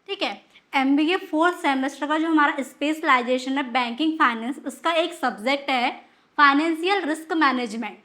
ठीक है। MBA fourth semester का जो हमारा स्पेशलाइजेशन है बैंकिंग फाइनेंस, उसका एक सब्जेक्ट है financial risk management.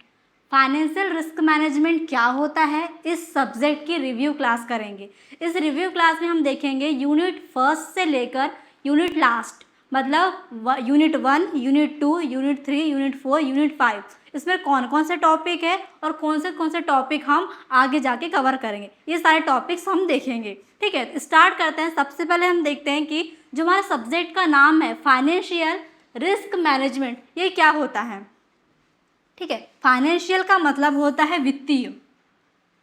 Financial risk management क्या होता है, इस सब्जेक्ट की रिव्यू क्लास करेंगे। इस रिव्यू क्लास में हम देखेंगे यूनिट फर्स्ट से लेकर यूनिट लास्ट, मतलब unit 1, unit 2, unit 3, unit 4, unit 5, इसमें कौन कौन से टॉपिक है और कौन से टॉपिक हम आगे जाके कवर करेंगे, ये सारे टॉपिक्स हम देखेंगे। ठीक है, स्टार्ट करते हैं। सबसे पहले हम देखते हैं कि जो हमारे सब्जेक्ट का नाम है फाइनेंशियल रिस्क मैनेजमेंट, ये क्या होता है। ठीक है, फाइनेंशियल का मतलब होता है वित्तीय।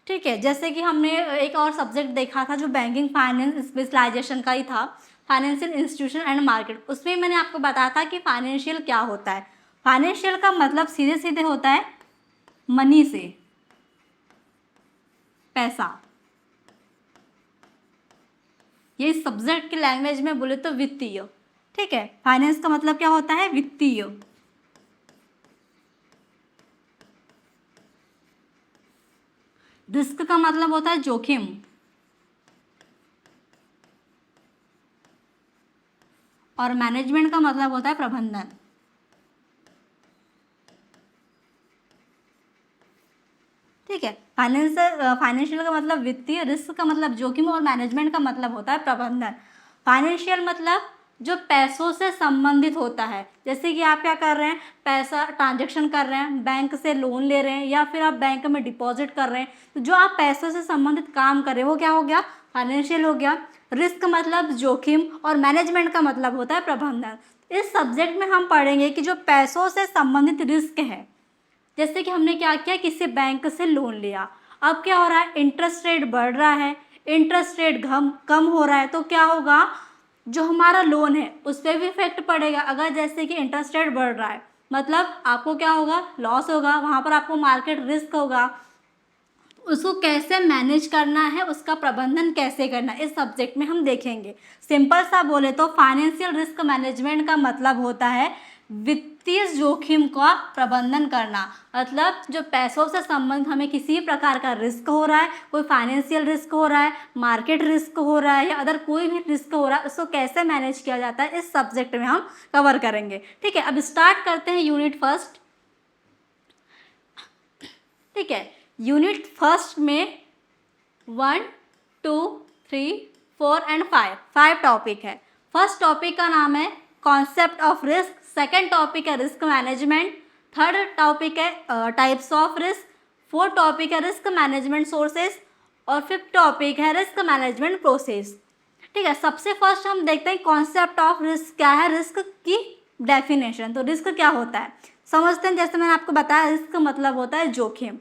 ठीक है, जैसे कि हमने एक और सब्जेक्ट देखा था जो बैंकिंग फाइनेंस स्पेशलाइजेशन का ही था, फाइनेंशियल इंस्टीट्यूशन एंड मार्केट, उसमें मैंने आपको बताया था कि फाइनेंशियल क्या होता है। फाइनेंशियल का मतलब सीधे सीधे होता है मनी से, पैसा। ये सब्जेक्ट की लैंग्वेज में बोले तो वित्तीय। ठीक है, फाइनेंस का मतलब क्या होता है, वित्तीय। रिस्क का मतलब होता है जोखिम। और मैनेजमेंट का मतलब होता है प्रबंधन। ठीक है, फाइनेंशियल का मतलब वित्तीय, रिस्क का मतलब जोखिम और मैनेजमेंट का मतलब होता है प्रबंधन। फाइनेंशियल मतलब जो पैसों से संबंधित होता है, जैसे कि आप क्या कर रहे हैं, पैसा ट्रांजैक्शन कर रहे हैं, बैंक से लोन ले रहे हैं या फिर आप बैंक में डिपॉजिट कर रहे हैं, तो जो आप पैसों से संबंधित काम कर रहे हैं वो क्या हो गया, फाइनेंशियल हो गया। रिस्क मतलब जोखिम और मैनेजमेंट का मतलब होता है प्रबंधन। इस सब्जेक्ट में हम पढ़ेंगे कि जो पैसों से संबंधित रिस्क है, जैसे कि हमने क्या किया, किसी बैंक से लोन लिया, अब क्या हो रहा है, इंटरेस्ट रेट बढ़ रहा है, इंटरेस्ट रेट कम हो रहा है, तो क्या होगा, जो हमारा लोन है उस पर भी इफेक्ट पड़ेगा। अगर जैसे कि इंटरेस्ट रेट बढ़ रहा है मतलब आपको क्या होगा, लॉस होगा, वहाँ पर आपको मार्केट रिस्क होगा। उसको कैसे मैनेज करना है, उसका प्रबंधन कैसे करना है, इस सब्जेक्ट में हम देखेंगे। सिंपल सा बोले तो फाइनेंशियल रिस्क मैनेजमेंट का मतलब होता है वित्तीय जोखिम का प्रबंधन करना। मतलब जो पैसों से संबंध हमें किसी भी प्रकार का रिस्क हो रहा है, कोई फाइनेंशियल रिस्क हो रहा है, मार्केट रिस्क हो रहा है या अदर कोई भी रिस्क हो रहा है, उसको कैसे मैनेज किया जाता है, इस सब्जेक्ट में हम कवर करेंगे। ठीक है, अब स्टार्ट करते हैं यूनिट फर्स्ट। ठीक है, यूनिट फर्स्ट में 1, 2, 3, 4 एंड 5 टॉपिक है। फर्स्ट टॉपिक का नाम है concept of risk, second topic है रिस्क मैनेजमेंट, थर्ड टॉपिक है types of risk, fourth topic है रिस्क मैनेजमेंट सोर्सेस और फिफ्थ टॉपिक है रिस्क मैनेजमेंट प्रोसेस। ठीक है, सबसे फर्स्ट हम देखते हैं कॉन्सेप्ट ऑफ रिस्क क्या है, रिस्क की डेफिनेशन। तो रिस्क क्या होता है समझते हैं। जैसे मैंने आपको बताया, रिस्क मतलब होता है जोखिम।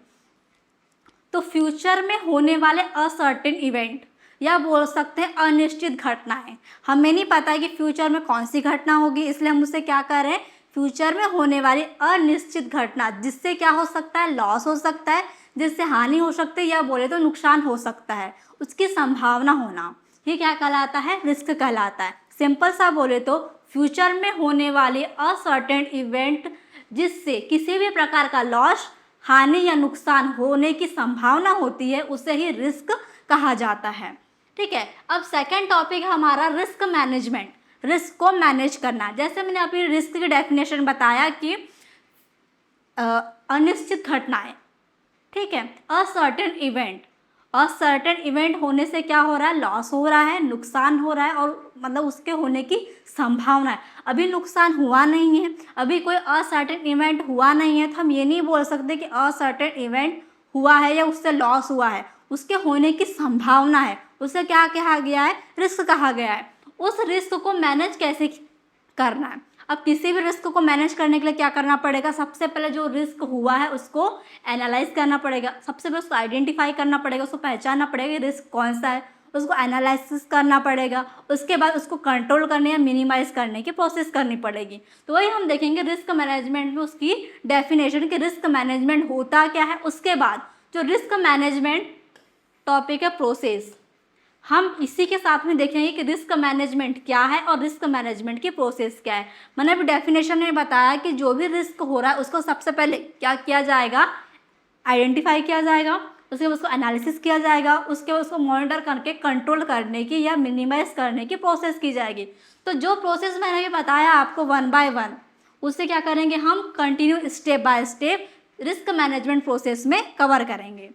तो फ्यूचर में होने वाले अनसर्टेन इवेंट या बोल सकते हैं अनिश्चित घटनाएं, हमें नहीं पता है कि फ्यूचर में कौन सी घटना होगी, इसलिए हम उसे क्या कर रहे हैं, फ्यूचर में होने वाली अनिश्चित घटना, जिससे क्या हो सकता है, लॉस हो सकता है, जिससे हानि हो सकती है या बोले तो नुकसान हो सकता है, उसकी संभावना होना, ये क्या कहलाता है, रिस्क कहलाता है। सिंपल सा बोले तो फ्यूचर में होने वाली अनसर्टेन इवेंट जिससे किसी भी प्रकार का लॉस, हानि या नुकसान होने की संभावना होती है, उसे ही रिस्क कहा जाता है। ठीक है, अब सेकंड टॉपिक है हमारा रिस्क मैनेजमेंट, रिस्क को मैनेज करना। जैसे मैंने अभी रिस्क की डेफिनेशन बताया कि अनिश्चित घटनाएं, ठीक है, अनसर्टेन इवेंट, अनसर्टेन इवेंट होने से क्या हो रहा है, लॉस हो रहा है, नुकसान हो रहा है और मतलब उसके होने की संभावना है। अभी नुकसान हुआ नहीं है, अभी कोई अनसर्टेन इवेंट हुआ नहीं है, तो हम ये नहीं बोल सकते कि अनसर्टेन इवेंट हुआ है या उससे लॉस हुआ है, उसके होने की संभावना है, उसे क्या कहा गया है, रिस्क कहा गया है। उस रिस्क को मैनेज कैसे करना है, अब किसी भी रिस्क को मैनेज करने के लिए क्या करना पड़ेगा, सबसे पहले जो रिस्क हुआ है उसको एनालाइज करना पड़ेगा, सबसे पहले उसको आइडेंटिफाई करना पड़ेगा, उसको पहचानना पड़ेगा रिस्क कौन सा है, उसको एनालिसिस करना पड़ेगा, उसके बाद उसको कंट्रोल करने या मिनिमाइज करने की प्रोसेस करनी पड़ेगी। तो वही हम देखेंगे रिस्क मैनेजमेंट में उसकी डेफिनेशन कि रिस्क मैनेजमेंट होता क्या है। उसके बाद जो रिस्क मैनेजमेंट टॉपिक है प्रोसेस, हम इसी के साथ में देखेंगे कि रिस्क मैनेजमेंट क्या है और रिस्क मैनेजमेंट की प्रोसेस क्या है। मैंने अभी डेफिनेशन में बताया कि जो भी रिस्क हो रहा है उसको सबसे पहले क्या किया जाएगा, आइडेंटिफाई किया जाएगा, उसके बाद उसको एनालिसिस किया जाएगा, उसके बाद उसको मॉनिटर करके कंट्रोल करने की या मिनिमाइज करने की प्रोसेस की जाएगी। तो जो प्रोसेस मैंने अभी बताया आपको 1 बाय 1, उससे क्या करेंगे हम continue step by step risk management process में कवर करेंगे।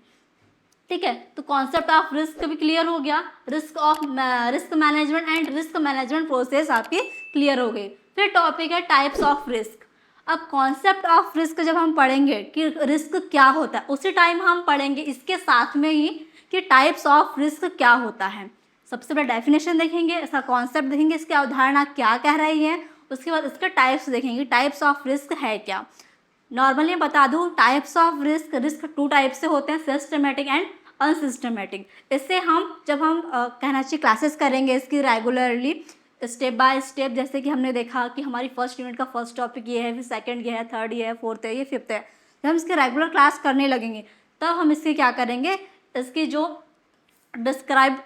ठीक है, तो कॉन्सेप्ट ऑफ रिस्क भी क्लियर हो गया, risk management and risk management process आपकी क्लियर हो गई। फिर टॉपिक है टाइप्स ऑफ रिस्क। अब कॉन्सेप्ट ऑफ रिस्क जब हम पढ़ेंगे कि रिस्क क्या होता है, उसी टाइम हम पढ़ेंगे इसके साथ में ही कि टाइप्स ऑफ रिस्क क्या होता है। सबसे पहले डेफिनेशन देखेंगे, इसका कॉन्सेप्ट देखेंगे, इसकी अवधारणा क्या कह रही है, उसके बाद इसके टाइप्स देखेंगे, टाइप्स ऑफ रिस्क है क्या। नॉर्मली बता दूं types of risk, risk 2 type से होते हैं, सिस्टमेटिक एंड अनसिस्टमेटिक। इससे हम जब हम कहना चाहिए क्लासेस करेंगे इसकी रेगुलरली स्टेप बाय स्टेप, जैसे कि हमने देखा कि हमारी फर्स्ट यूनिट का फर्स्ट टॉपिक ये है, फिर सेकंड ये है, थर्ड ये है, फोर्थ है, ये फिफ्थ है। जब हम इसके रेगुलर क्लास करने लगेंगे तब हम इसकी क्या करेंगे, इसकी जो डिस्क्राइब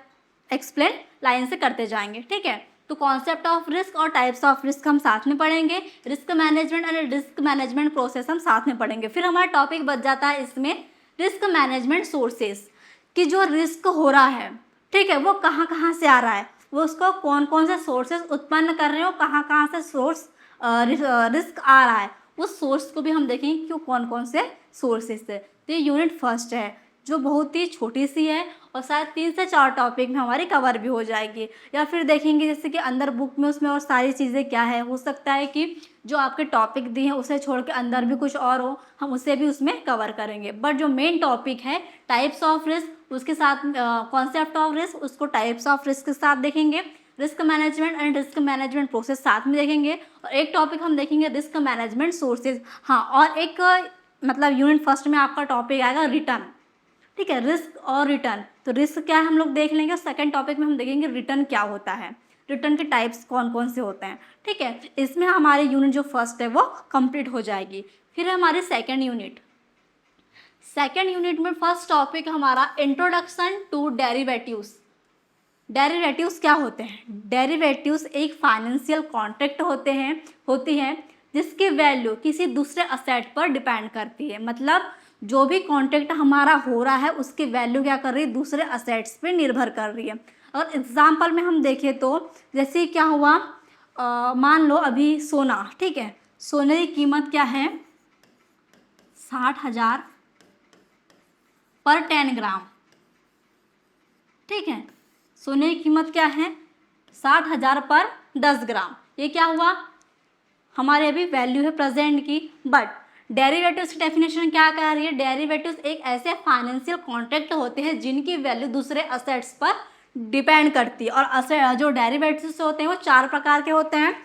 एक्सप्लेन लाइन से करते जाएंगे। ठीक है, तो कॉन्सेप्ट ऑफ रिस्क और टाइप्स ऑफ रिस्क हम साथ में पढ़ेंगे, risk management and risk management process हम साथ में पढ़ेंगे। फिर हमारा टॉपिक बच जाता है इसमें रिस्क मैनेजमेंट सोर्सेस, कि जो रिस्क हो रहा है, ठीक है, वो कहाँ कहाँ से आ रहा है, वो उसको कौन कौन से सोर्सेज उत्पन्न कर रहे हो, कहाँ कहाँ से सोर्स रिस्क आ रहा है, उस सोर्स को भी हम देखेंगे कि कौन कौन से सोर्सेज से। तो ये यूनिट फर्स्ट है जो बहुत ही छोटी सी है और शायद 3 से 4 टॉपिक में हमारी कवर भी हो जाएगी। या फिर देखेंगे जैसे कि अंदर बुक में उसमें और सारी चीज़ें क्या है, हो सकता है कि जो आपके टॉपिक दिए हैं उसे छोड़ के अंदर भी कुछ और हो, हम उसे भी उसमें कवर करेंगे। बट जो मेन टॉपिक है टाइप्स ऑफ रिस्क, उसके साथ कॉन्सेप्ट ऑफ रिस्क, उसको टाइप्स ऑफ रिस्क के साथ देखेंगे, risk management and risk management process साथ में देखेंगे, और एक टॉपिक हम देखेंगे रिस्क मैनेजमेंट सोर्सेज। हाँ, और एक मतलब यूनिट फर्स्ट में आपका टॉपिक आएगा रिटर्न। ठीक है, रिस्क और रिटर्न, तो रिस्क क्या है हम लोग देख लेंगे, और सेकंड टॉपिक में हम देखेंगे रिटर्न क्या होता है, रिटर्न के टाइप्स कौन कौन से होते हैं। ठीक है, इसमें हमारी यूनिट जो फर्स्ट है वो कंप्लीट हो जाएगी। फिर हमारी सेकंड यूनिट, सेकंड यूनिट में फर्स्ट टॉपिक हमारा इंट्रोडक्शन टू डेरिवेटिव्स। डेरिवेटिव्स क्या होते हैं, डेरिवेटिव्स एक फाइनेंशियल कॉन्ट्रैक्ट होती है जिसकी वैल्यू किसी दूसरे असेट पर डिपेंड करती है। मतलब जो भी कॉन्ट्रैक्ट हमारा हो रहा है उसकी वैल्यू क्या कर रही है, दूसरे असेट्स पे निर्भर कर रही है। और एग्जांपल में हम देखें तो जैसे क्या हुआ, मान लो अभी सोना, ठीक है, सोने की कीमत क्या है 60,000 पर 10 ग्राम। ठीक है, सोने की कीमत क्या है 60,000 पर 10 ग्राम। ये क्या हुआ, हमारे अभी वैल्यू है प्रेजेंट की। बट डेरिवेटिव्स की डेफिनेशन क्या कह रही है, डेरिवेटिव्स एक ऐसे फाइनेंशियल कॉन्ट्रैक्ट होते हैं जिनकी वैल्यू दूसरे असेट्स पर डिपेंड करती है। और जो डेरिवेटिव्स होते हैं वो 4 प्रकार के होते हैं,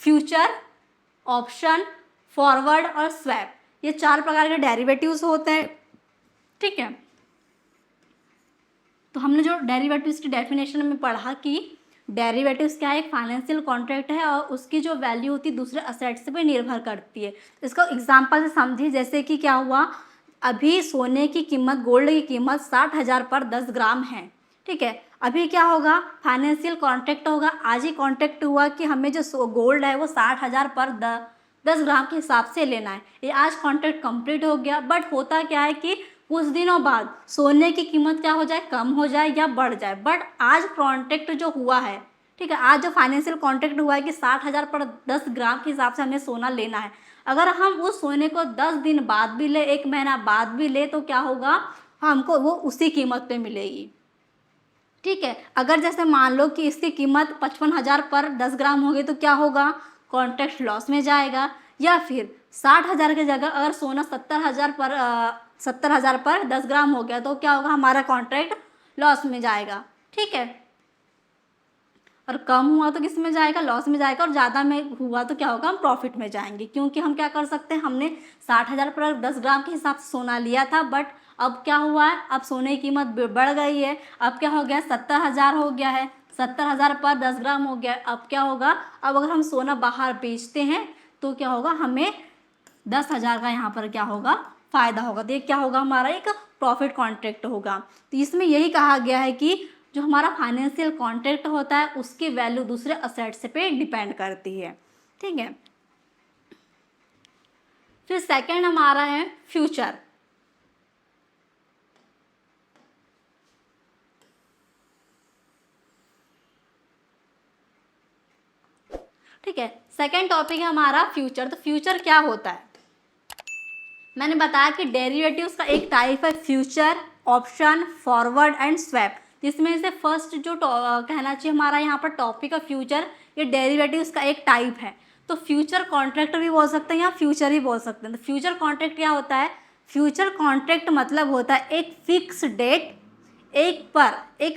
फ्यूचर, ऑप्शन, फॉरवर्ड और स्वैप। ये 4 प्रकार के डेरिवेटिव्स होते हैं। ठीक है, तो हमने जो डेरिवेटिव्स की डेफिनेशन में पढ़ा कि डेरिवेटिव्स क्या है, एक फाइनेंशियल कॉन्ट्रैक्ट है और उसकी जो वैल्यू होती है दूसरे असेट्स पे निर्भर करती है। इसको एग्जांपल से समझिए, जैसे कि क्या हुआ, अभी सोने की कीमत, गोल्ड की कीमत 60,000 पर 10 ग्राम है। ठीक है, अभी क्या होगा, फाइनेंशियल कॉन्ट्रैक्ट होगा, आज ही कॉन्ट्रैक्ट हुआ कि हमें जो गोल्ड है वो 60,000 पर 10 ग्राम के हिसाब से लेना है। ये आज कॉन्ट्रैक्ट कंप्लीट हो गया। बट होता क्या है कि कुछ दिनों बाद सोने की कीमत क्या हो जाए, कम हो जाए या बढ़ जाए। बट आज कॉन्ट्रैक्ट जो हुआ है, ठीक है, आज जो फाइनेंशियल कॉन्ट्रैक्ट हुआ है कि 60,000 पर 10 ग्राम के हिसाब से हमें सोना लेना है, अगर हम उस सोने को 10 दिन बाद भी ले, 1 महीना बाद भी ले, तो क्या होगा, हमको वो उसी कीमत पे मिलेगी। ठीक है, अगर जैसे मान लो कि इसकी कीमत 55,000 पर 10 ग्राम होगी तो क्या होगा, कॉन्ट्रैक्ट लॉस में जाएगा। या फिर 60,000 की जगह अगर सोना 70,000 पर 10 ग्राम हो गया तो क्या होगा, हमारा कॉन्ट्रैक्ट लॉस में जाएगा। ठीक है, और कम हुआ तो किस में जाएगा, लॉस में जाएगा। और ज़्यादा में हुआ तो क्या होगा, हम प्रॉफिट में जाएंगे। क्योंकि हम क्या कर सकते हैं, हमने 60,000 पर 10 ग्राम के हिसाब से सोना लिया था, बट अब क्या हुआ है, अब सोने की कीमत बढ़ गई है। अब क्या हो गया, 70,000 हो गया है, 70,000 पर 10 ग्राम हो गया। अब क्या होगा, अब अगर हम सोना बाहर बेचते हैं तो क्या होगा, हमें 10,000 का यहाँ पर क्या होगा, फ़ायदा होगा। तो ये क्या होगा, हमारा एक प्रॉफिट कॉन्ट्रैक्ट होगा। तो इसमें यही कहा गया है कि जो हमारा फाइनेंशियल कॉन्ट्रैक्ट होता है उसकी वैल्यू दूसरे असेट्स पे डिपेंड करती है। ठीक है, फिर सेकंड हमारा है फ्यूचर। ठीक है। सेकेंड टॉपिक है हमारा फ्यूचर। तो फ्यूचर क्या होता है? मैंने बताया कि डेरिवेटिव्स का एक टाइप है future, option, forward and swap, जिसमें से फर्स्ट जो कहना चाहिए हमारा यहाँ पर टॉपिक है फ्यूचर, ये डेरिवेटिव्स का एक टाइप है। तो फ्यूचर कॉन्ट्रैक्ट भी बोल सकते हैं या फ्यूचर ही बोल सकते हैं। तो फ्यूचर कॉन्ट्रैक्ट क्या होता है? फ्यूचर कॉन्ट्रैक्ट मतलब होता है एक फिक्स डेट, एक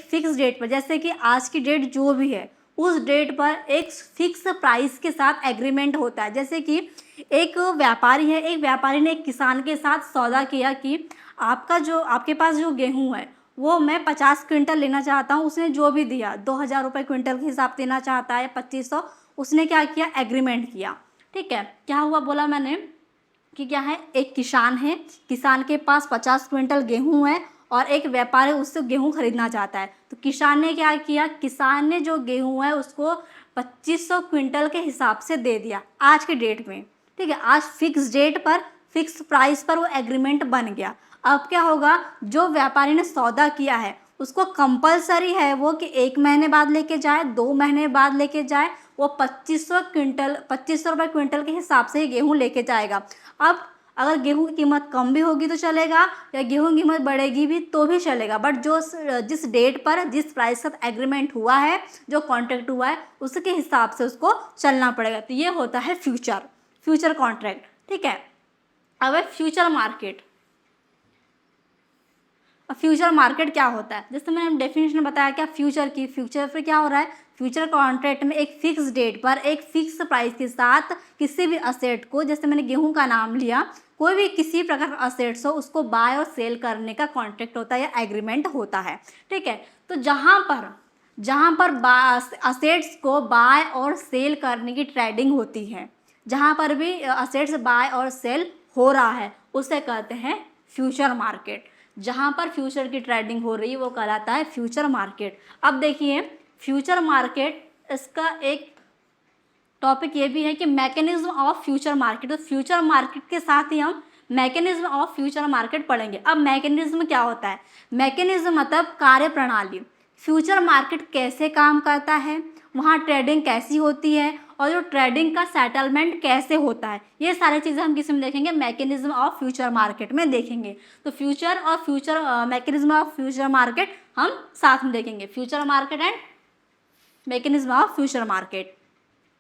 फिक्स डेट पर, जैसे कि आज की डेट जो भी है उस डेट पर एक फिक्स प्राइस के साथ एग्रीमेंट होता है। जैसे कि एक व्यापारी ने एक किसान के साथ सौदा किया कि आपके पास जो गेहूं है वो मैं 50 क्विंटल लेना चाहता हूँ। उसने जो भी दिया 2,000 रुपये क्विंटल के हिसाब से देना चाहता है, 2,500, उसने क्या किया? एग्रीमेंट किया। ठीक है। क्या हुआ? बोला मैंने कि क्या है, एक किसान है, किसान के पास 50 क्विंटल गेहूं है और एक व्यापारी उससे गेहूं खरीदना चाहता है। तो किसान ने क्या किया? किसान ने जो गेहूं है उसको 2,500 क्विंटल के हिसाब से दे दिया आज के डेट में। ठीक है। आज फिक्स डेट पर, फिक्स प्राइस पर वो एग्रीमेंट बन गया। अब क्या होगा? जो व्यापारी ने सौदा किया है उसको कंपलसरी है वो कि 1 महीने बाद लेके जाए, 2 महीने बाद लेके जाए, वो 2,500 रुपये क्विंटल के हिसाब से ही गेहूँ लेके जाएगा। अब अगर गेहूं की कीमत कम भी होगी तो चलेगा, या गेहूं की कीमत बढ़ेगी भी तो भी चलेगा, बट जिस डेट पर, जिस प्राइस का एग्रीमेंट हुआ है, जो कॉन्ट्रैक्ट हुआ है, उसके हिसाब से उसको चलना पड़ेगा। तो ये होता है फ्यूचर कॉन्ट्रैक्ट। ठीक है। अब है फ्यूचर मार्केट। अब फ्यूचर मार्केट क्या होता है? जैसे मैंने डेफिनेशन बताया क्या फ्यूचर की, फ्यूचर पर क्या हो रहा है? फ्यूचर कॉन्ट्रैक्ट में एक फिक्स डेट पर एक फिक्स प्राइस के साथ किसी भी असेट को, जैसे मैंने गेहूं का नाम लिया, कोई भी किसी प्रकार का असेट्स हो उसको बाय और सेल करने का कॉन्ट्रैक्ट होता है या एग्रीमेंट होता है। ठीक है। तो जहाँ पर असेट्स को बाय और सेल करने की ट्रेडिंग होती है, जहाँ पर भी असेट्स बाय और सेल हो रहा है उसे कहते हैं फ्यूचर मार्केट। जहाँ पर फ्यूचर की ट्रेडिंग हो रही है वो कहलाता है फ्यूचर मार्केट। अब देखिए फ्यूचर मार्केट, इसका एक टॉपिक ये भी है कि मैकेनिज्म ऑफ फ्यूचर मार्केट। तो फ्यूचर मार्केट के साथ ही हम मैकेनिज्म ऑफ फ्यूचर मार्केट पढ़ेंगे। अब मैकेनिज्म क्या होता है? मैकेनिज्म मतलब कार्य प्रणाली। फ्यूचर मार्केट कैसे काम करता है, वहाँ ट्रेडिंग कैसी होती है, और जो ट्रेडिंग का सेटलमेंट कैसे होता है, ये सारी चीज़ें हम किस में देखेंगे? मैकेनिज्म ऑफ फ्यूचर मार्केट में देखेंगे। तो मैकेनिज्म ऑफ फ्यूचर मार्केट हम साथ में देखेंगे, future market and mechanism of future market.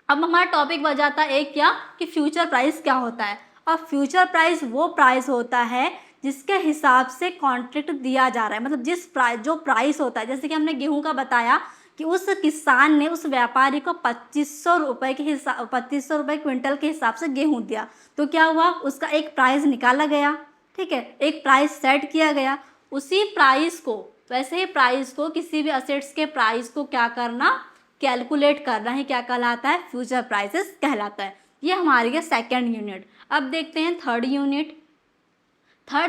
अब हमारा टॉपिक बच जाता है एक क्या, कि फ्यूचर प्राइस क्या होता है। और फ्यूचर प्राइस वो प्राइस होता है जिसके हिसाब से कॉन्ट्रैक्ट दिया जा रहा है, मतलब जो प्राइस होता है। जैसे कि हमने गेहूं का बताया कि उस किसान ने उस व्यापारी को 2,500 रुपये क्विंटल के हिसाब से गेहूं दिया। तो क्या हुआ? उसका एक प्राइस निकाला गया। ठीक है। एक प्राइस सेट किया गया। उसी प्राइस को, वैसे ही प्राइस को, किसी भी असेट्स के प्राइस को क्या करना? कैलकुलेट करना ही क्या कहलाता है? फ्यूचर प्राइसेस कहलाता है। ये हमारी है सेकेंड यूनिट। अब देखते हैं थर्ड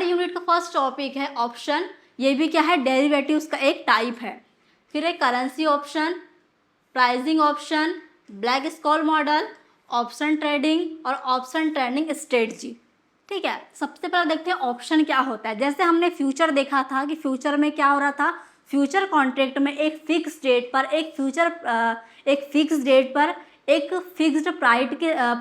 यूनिट का फर्स्ट टॉपिक है ऑप्शन। ये भी क्या है? डेरिवेटिव्स का एक टाइप है। फिर है currency option, pricing option, Black Scholes model, option trading और ऑप्शन ट्रेडिंग स्ट्रेटजी। ठीक है। सबसे पहले देखते हैं ऑप्शन क्या होता है। जैसे हमने फ्यूचर देखा था कि फ्यूचर में क्या हो रहा था? फ्यूचर कॉन्ट्रैक्ट में एक फिक्स डेट पर एक फिक्स्ड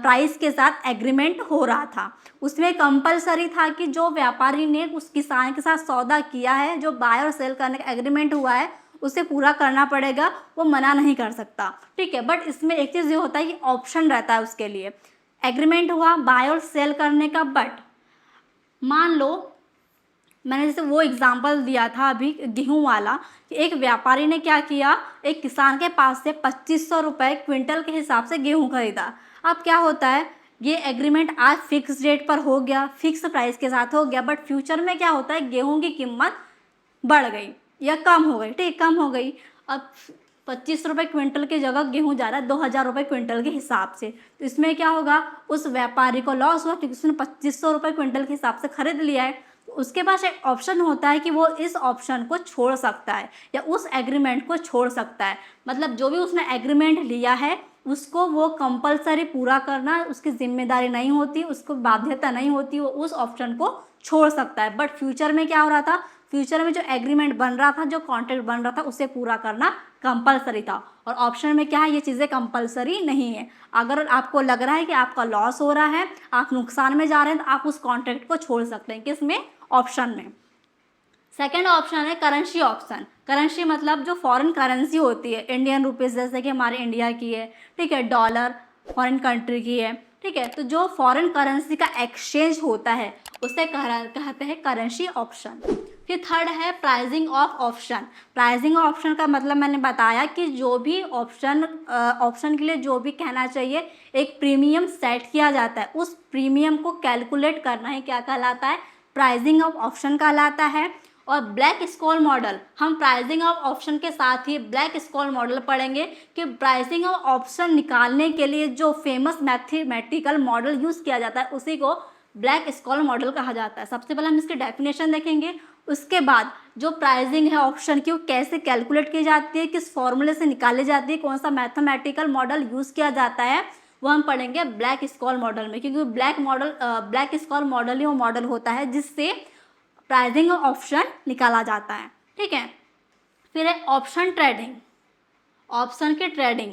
प्राइस के साथ एग्रीमेंट हो रहा था। उसमें कंपलसरी था कि जो व्यापारी ने उस किसान के साथ सौदा किया है, जो बाय और सेल करने का एग्रीमेंट हुआ है, उसे पूरा करना पड़ेगा, वो मना नहीं कर सकता। ठीक है। बट इसमें एक चीज़ ये होता है कि ऑप्शन रहता है उसके लिए। एग्रीमेंट हुआ बाय और सेल करने का, बट मान लो मैंने जैसे वो एग्जाम्पल दिया था अभी गेहूं वाला, कि एक व्यापारी ने क्या किया? एक किसान के पास से 2,500 रुपये क्विंटल के हिसाब से गेहूं खरीदा। अब क्या होता है? ये एग्रीमेंट आज फिक्स डेट पर हो गया, फिक्स प्राइस के साथ हो गया, बट फ्यूचर में क्या होता है? गेहूं की कीमत बढ़ गई या कम हो गई। ठीक, कम हो गई। अब 25 रुपये क्विंटल की जगह गेहूं जा रहा है 2,000 रुपये क्विंटल के हिसाब से। तो इसमें क्या होगा? उस व्यापारी को लॉस हुआ क्योंकि उसने 2,500 रुपये क्विंटल के हिसाब से खरीद लिया है। उसके पास एक ऑप्शन होता है कि वो इस ऑप्शन को छोड़ सकता है या उस एग्रीमेंट को छोड़ सकता है। मतलब जो भी उसने एग्रीमेंट लिया है उसको वो कंपलसरी पूरा करना उसकी जिम्मेदारी नहीं होती, उसको बाध्यता नहीं होती, वो उस ऑप्शन को छोड़ सकता है। बट फ्यूचर में क्या हो रहा था? फ्यूचर में जो एग्रीमेंट बन रहा था, जो कॉन्ट्रैक्ट बन रहा था, उसे पूरा करना कंपलसरी था। और ऑप्शन में क्या है, ये चीज़ें कंपलसरी नहीं है। अगर आपको लग रहा है कि आपका लॉस हो रहा है, आप नुकसान में जा रहे हैं, तो आप उस कॉन्ट्रैक्ट को छोड़ सकते हैं। किसमें? ऑप्शन में। सेकेंड ऑप्शन है करेंसी ऑप्शन। करेंसी मतलब जो फॉरेन करेंसी होती है, इंडियन रुपीज़ जैसे कि हमारे इंडिया की है, ठीक है, डॉलर फॉरेन कंट्री की है, ठीक है, तो जो फॉरेन करेंसी का एक्सचेंज होता है उसे कहते हैं करेंसी ऑप्शन। फिर थर्ड है pricing of option. Pricing option का मतलब मैंने बताया कि जो भी ऑप्शन के लिए जो भी कहना चाहिए, एक प्रीमियम सेट किया जाता है, उस प्रीमियम को कैलकुलेट करना ही क्या कहलाता है? प्राइसिंग ऑफ ऑप्शन कहलाता है। और ब्लैक स्क्वायर मॉडल, हम प्राइसिंग ऑफ ऑप्शन के साथ ही ब्लैक स्क्वायर मॉडल पढ़ेंगे कि प्राइसिंग ऑफ ऑप्शन निकालने के लिए जो फेमस मैथमेटिकल मॉडल यूज़ किया जाता है उसी को ब्लैक स्क्वायर मॉडल कहा जाता है। सबसे पहले हम इसकी डेफिनेशन देखेंगे, उसके बाद जो प्राइसिंग है ऑप्शन की वो कैसे कैलकुलेट की जाती है, किस फॉर्मूले से निकाली जाती है, कौन सा मैथमेटिकल मॉडल यूज़ किया जाता है, वो हम पढ़ेंगे ब्लैक स्क्वायर मॉडल में। क्योंकि ब्लैक स्क्वायर मॉडल ही वो मॉडल होता है जिससे प्राइसिंग ऑप्शन निकाला जाता है, ठीक है। फिर है ऑप्शन ट्रेडिंग। ऑप्शन की ट्रेडिंग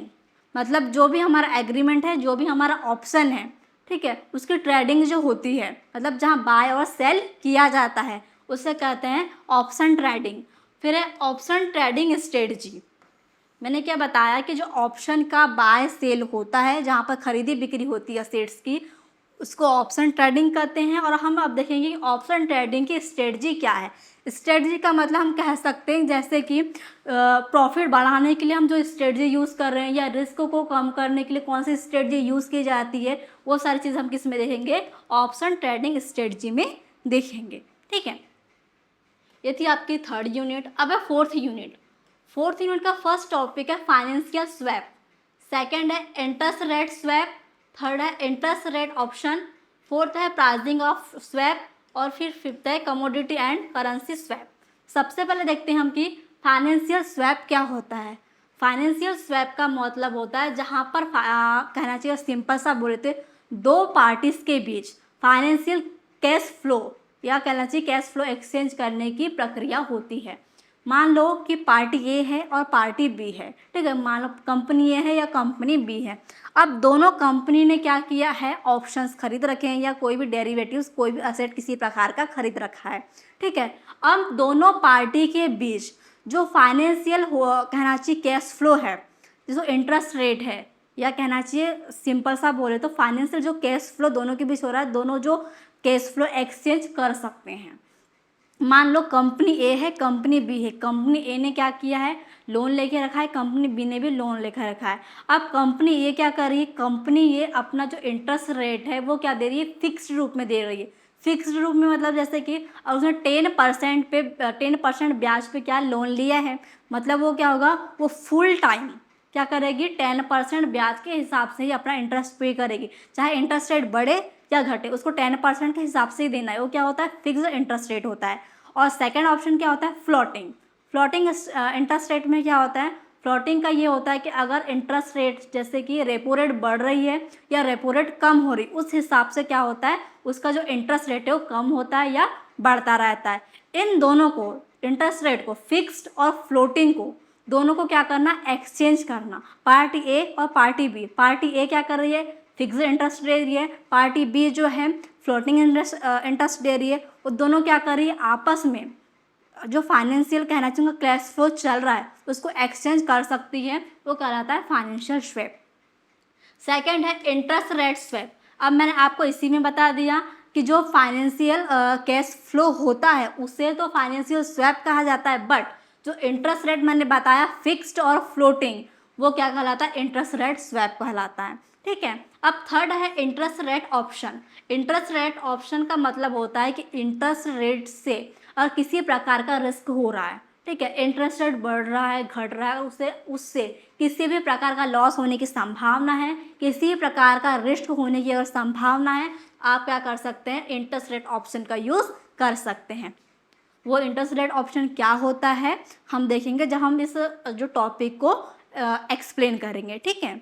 मतलब जो भी हमारा एग्रीमेंट है, जो भी हमारा ऑप्शन है, ठीक है, उसकी ट्रेडिंग जो होती है, मतलब जहाँ बाय और सेल किया जाता है, उसे कहते हैं ऑप्शन ट्रेडिंग। फिर है ऑप्शन ट्रेडिंग स्ट्रेटजी। मैंने क्या बताया कि जो ऑप्शन का बाय सेल होता है, जहाँ पर खरीदी बिक्री होती है शेयर्स की, उसको ऑप्शन ट्रेडिंग कहते हैं। और हम अब देखेंगे कि ऑप्शन ट्रेडिंग की स्ट्रेटजी क्या है। स्ट्रेटजी का मतलब हम कह सकते हैं जैसे कि प्रॉफिट बढ़ाने के लिए हम जो स्ट्रेटजी यूज़ कर रहे हैं, या रिस्क को कम करने के लिए कौन सी स्ट्रेटजी यूज़ की जाती है, वो सारी चीज़ हम किस में देखेंगे? ऑप्शन ट्रेडिंग स्ट्रेटजी में देखेंगे, ठीक है। ये थी आपकी थर्ड यूनिट। अब है फोर्थ यूनिट। फोर्थ यूनिट का फर्स्ट टॉपिक है फाइनेंशियल स्वैप, सेकेंड है इंटरेस्ट रेट स्वैप, थर्ड है इंटरेस्ट रेट ऑप्शन, फोर्थ है प्राइसिंग ऑफ स्वैप, और फिर फिफ्थ है कमोडिटी एंड करेंसी स्वैप। सबसे पहले देखते हैं हम कि फाइनेंशियल स्वैप क्या होता है। फाइनेंशियल स्वैप का मतलब होता है जहाँ पर कहना चाहिए सिंपल सा बोले तो दो पार्टीज के बीच फाइनेंशियल कैश फ्लो या कहना चाहिए कैश फ्लो एक्सचेंज करने की प्रक्रिया होती है। मान लो कि पार्टी ए है और पार्टी बी है, ठीक है, मान लो कंपनी ए है या कंपनी बी है। अब दोनों कंपनी ने क्या किया है? ऑप्शंस खरीद रखे हैं या कोई भी डेरिवेटिव्स, कोई भी असेट किसी प्रकार का खरीद रखा है, ठीक है। अब दोनों पार्टी के बीच जो फाइनेंशियल कहना चाहिए कैश फ्लो है, जो इंटरेस्ट रेट है, या कहना चाहिए सिंपल सा बोले तो फाइनेंशियल जो कैश फ्लो दोनों के बीच हो रहा है, दोनों जो कैश फ्लो एक्सचेंज कर सकते हैं। मान लो कंपनी ए है, कंपनी बी है। कंपनी ए ने क्या किया है? लोन लेके रखा है, कंपनी बी ने भी लोन लेकर रखा है। अब कंपनी ए क्या कर रही है? कंपनी ए अपना जो इंटरेस्ट रेट है वो क्या दे रही है? फिक्स्ड रूप में दे रही है। फिक्स्ड रूप में मतलब जैसे कि उसने 10% ब्याज पे क्या लोन लिया है, मतलब वो क्या होगा? वो फुल टाइम क्या करेगी? 10% ब्याज के हिसाब से ही अपना इंटरेस्ट पे करेगी। चाहे इंटरेस्ट रेट बढ़े या घटे, उसको 10% के हिसाब से ही देना है। वो क्या होता है? फिक्स्ड इंटरेस्ट रेट होता है। और सेकंड ऑप्शन क्या होता है? फ्लोटिंग। फ्लोटिंग इंटरेस्ट रेट में क्या होता है? फ्लोटिंग का ये होता है कि अगर इंटरेस्ट रेट जैसे कि रेपो रेट बढ़ रही है या रेपो रेट कम हो रही, उस हिसाब से क्या होता है? उसका जो इंटरेस्ट रेट है वो कम होता है या बढ़ता रहता है। इन दोनों को, इंटरेस्ट रेट को, फिक्स्ड और फ्लोटिंग को, दोनों को क्या करना? एक्सचेंज करना। पार्टी ए और पार्टी बी, पार्टी ए क्या कर रही है? फिक्स्ड इंटरेस्ट दे रही है, पार्टी बी जो है फ्लोटिंग इंटरेस्ट दे रही है। वो दोनों क्या कर रही है? आपस में जो फाइनेंशियल कहना चाहिए कैश फ्लो चल रहा है उसको एक्सचेंज कर सकती है, वो कहलाता है फाइनेंशियल स्वैप। सेकंड है इंटरेस्ट रेट स्वैप। अब मैंने आपको इसी में बता दिया कि जो फाइनेंशियल कैश फ्लो होता है उसे तो फाइनेंशियल स्वैप कहा जाता है, बट जो इंटरेस्ट रेट मैंने बताया फिक्स्ड और फ्लोटिंग, वो क्या कहलाता है? इंटरेस्ट रेट स्वैप कहलाता है, ठीक है। अब थर्ड है interest rate option. Interest rate option का मतलब होता है कि इंटरेस्ट रेट से और किसी प्रकार का रिस्क हो रहा है, ठीक है, इंटरेस्ट रेट बढ़ रहा है, घट रहा है, उससे किसी भी प्रकार का लॉस होने की संभावना है, किसी भी प्रकार का रिस्क होने की अगर संभावना है, आप क्या कर सकते हैं? इंटरेस्ट रेट ऑप्शन का यूज़ कर सकते हैं। वो इंटरेस्ट रेट ऑप्शन क्या होता है हम देखेंगे जब हम इस जो टॉपिक को एक्सप्लेन करेंगे, ठीक है।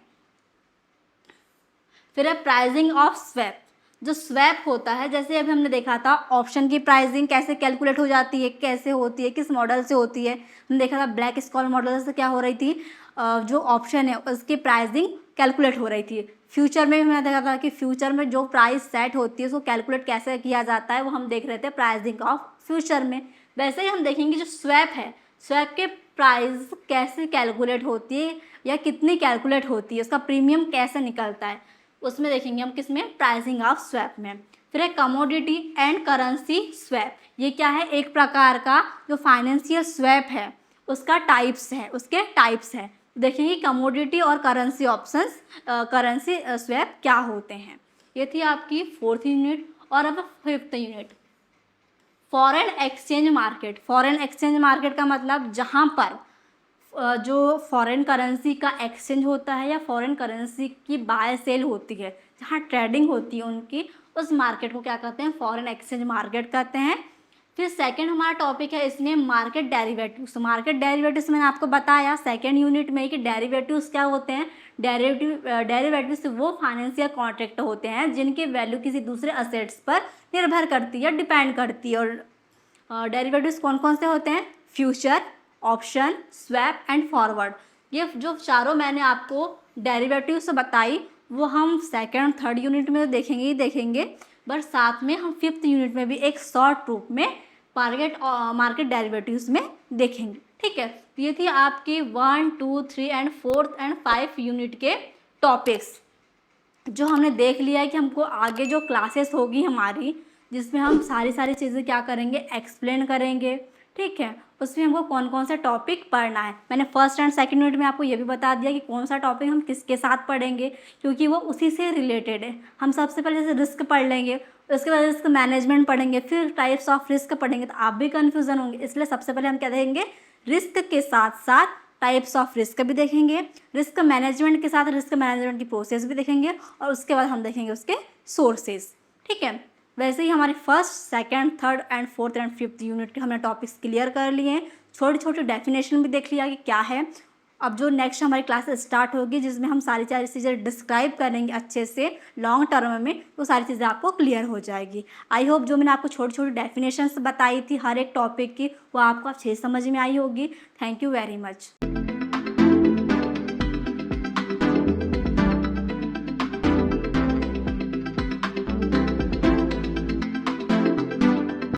फिर है प्राइसिंग ऑफ स्वैप। जो स्वैप होता है, जैसे अभी हमने देखा था ऑप्शन की प्राइसिंग कैसे कैलकुलेट हो जाती है, कैसे होती है, किस मॉडल से होती है। हमने देखा था ब्लैक स्क्वायर मॉडल से क्या हो रही थी, जो ऑप्शन है उसकी प्राइसिंग कैलकुलेट हो रही थी। फ्यूचर में भी मैंने देखा था कि फ्यूचर में जो प्राइस सेट होती है उसको कैलकुलेट कैसे किया जाता है, वो हम देख रहे थे प्राइसिंग ऑफ फ्यूचर में। वैसे ही हम देखेंगे जो स्वैप है, स्वैप के प्राइस कैसे कैलकुलेट होती है या कितनी कैलकुलेट होती है, उसका प्रीमियम कैसे निकलता है, उसमें देखेंगे हम किसमें, प्राइसिंग ऑफ स्वैप में। फिर है कमोडिटी एंड करेंसी स्वैप। ये क्या है, एक प्रकार का जो फाइनेंशियल स्वैप है उसका टाइप्स है, उसके टाइप्स हैं। देखेंगे कमोडिटी और करेंसी ऑप्शंस, करेंसी स्वैप क्या होते हैं। ये थी आपकी 4th यूनिट। और अब 5th unit, foreign exchange market. Foreign exchange market का मतलब जहाँ पर जो फॉरेन करेंसी का एक्सचेंज होता है या फॉरेन करेंसी की बाय सेल होती है, जहाँ ट्रेडिंग होती है उनकी, उस मार्केट को क्या कहते हैं, फॉरेन एक्सचेंज मार्केट कहते हैं। फिर सेकंड हमारा टॉपिक है इसमें मार्केट डेरिवेटिव्स। मार्केट डेरिवेटिव्स मैंने आपको बताया सेकंड यूनिट में कि डेरिवेटिव्स क्या होते हैं। डेरिवेटिव्स वो फाइनेंशियल कॉन्ट्रैक्ट होते हैं जिनकी वैल्यू किसी दूसरे असेट्स पर निर्भर करती है, डिपेंड करती है। और डेरिवेटिव्स कौन कौन से होते हैं, future, option, swap and forward. ये जो चारों मैंने आपको डेरिवेटिव्स बताई वो हम सेकंड थर्ड यूनिट में देखेंगे ही देखेंगे, बट साथ में हम 5th यूनिट में भी एक शॉर्ट रूप में मार्केट डेरिवेटिव्स में देखेंगे। ठीक है, तो ये थी आपकी 1, 2, 3 एंड 4th एंड 5 यूनिट के टॉपिक्स, जो हमने देख लिया है कि हमको आगे जो क्लासेस होगी हमारी, जिसमें हम सारी चीज़ें क्या करेंगे, एक्सप्लेन करेंगे। ठीक है, उसमें हमको कौन कौन सा टॉपिक पढ़ना है। मैंने फर्स्ट एंड सेकंड यूनिट में आपको ये भी बता दिया कि कौन सा टॉपिक हम किसके साथ पढ़ेंगे, क्योंकि वो उसी से रिलेटेड है। हम सबसे पहले जैसे रिस्क पढ़ लेंगे, उसके बाद रिस्क मैनेजमेंट पढ़ेंगे, फिर टाइप्स ऑफ रिस्क पढ़ेंगे, तो आप भी कन्फ्यूज़न होंगे। इसलिए सबसे पहले हम क्या देखेंगे, रिस्क के साथ साथ टाइप्स ऑफ रिस्क भी देखेंगे, रिस्क मैनेजमेंट के साथ रिस्क मैनेजमेंट की प्रोसेस भी देखेंगे, और उसके बाद हम देखेंगे उसके सोर्सेज। ठीक है, वैसे ही हमारी first, second, third and 4th and 5th unit के हमने टॉपिक्स क्लियर कर लिए हैं। छोटी छोटी डेफिनेशन भी देख लिया कि क्या है। अब जो नेक्स्ट हमारी क्लास स्टार्ट होगी जिसमें हम सारी चीज़ें डिस्क्राइब करेंगे अच्छे से लॉन्ग टर्म में, तो सारी चीज़ें आपको क्लियर हो जाएगी। आई होप जो मैंने आपको छोटी छोटी डेफिनेशंस बताई थी हर एक टॉपिक की, वो आपको अच्छे से समझ में आई होगी। Thank you very much.